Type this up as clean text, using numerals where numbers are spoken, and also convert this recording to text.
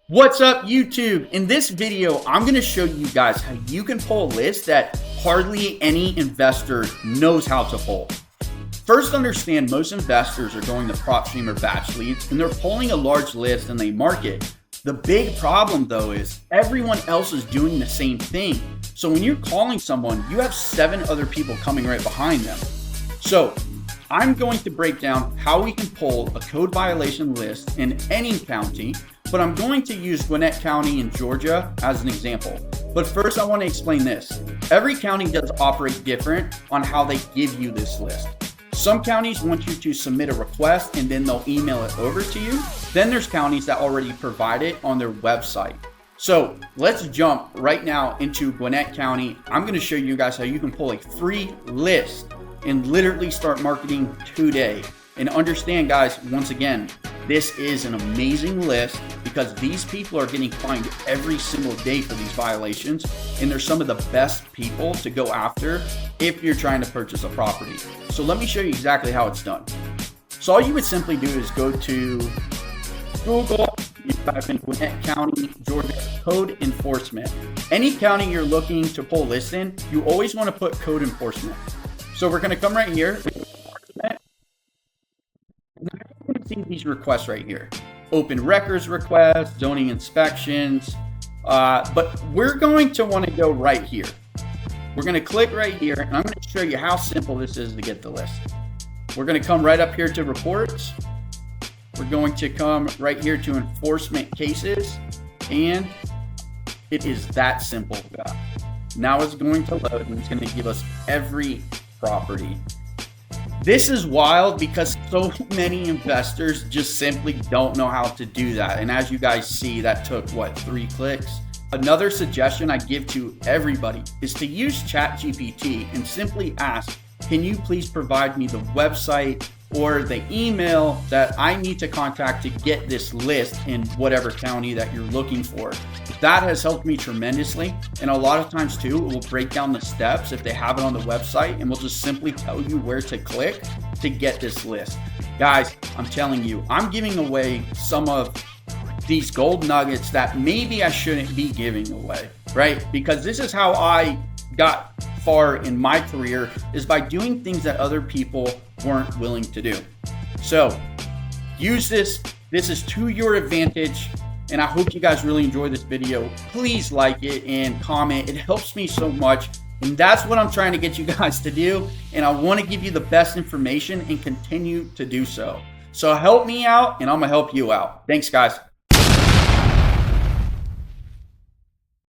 What's up, YouTube? In this video, I'm going to show you guys how you can pull a list that hardly any investor knows how to pull. First, understand most investors are going to prop stream or batch leads, and they're pulling a large list and they market. The big problem though is everyone else is doing the same thing. So when you're calling someone, you have 7 other people coming right behind them. So I'm going to break down how we can pull a code violation list in any county, but I'm going to use Gwinnett County in Georgia as an example. But first I want to explain this. Every county does operate different on how they give you this list. Some counties want you to submit a request and then they'll email it over to you. Then there's counties that already provide it on their website. So let's jump right now into Gwinnett County. I'm going to show you guys how you can pull a free list and literally start marketing today. And understand, guys, once again, this is an amazing list because these people are getting fined every single day for these violations, and they're some of the best people to go after if you're trying to purchase a property. So let me show you exactly how it's done. So all you would simply do is go to Google, you type in Gwinnett County, Georgia, code enforcement. Any county you're looking to pull a list in, you always want to put code enforcement. So we're going to come right here. See these requests right here: open records requests, zoning inspections, but we're going to want to go right here. We're going to click right here, and I'm going to show you how simple this is to get the list. We're going to come right up here to reports. We're going to come right here to enforcement cases, and it is that simple, guys. Now it's going to load, and it's going to give us every property. This is wild because so many investors just simply don't know how to do that. And as you guys see, that took, what, 3 clicks? Another suggestion I give to everybody is to use ChatGPT and simply ask, can you please provide me the website or the email that I need to contact to get this list in whatever county that you're looking for. That has helped me tremendously. And a lot of times too, it will break down the steps if they have it on the website, and we'll just simply tell you where to click to get this list. Guys, I'm telling you, I'm giving away some of these gold nuggets that maybe I shouldn't be giving away, right? Because this is how I got far in my career, is by doing things that other people weren't willing to do. So use this. This is to your advantage. And I hope you guys really enjoy this video. Please like it and comment. It helps me so much. And that's what I'm trying to get you guys to do. And I want to give you the best information and continue to do so. So help me out, and I'm going to help you out. Thanks, guys.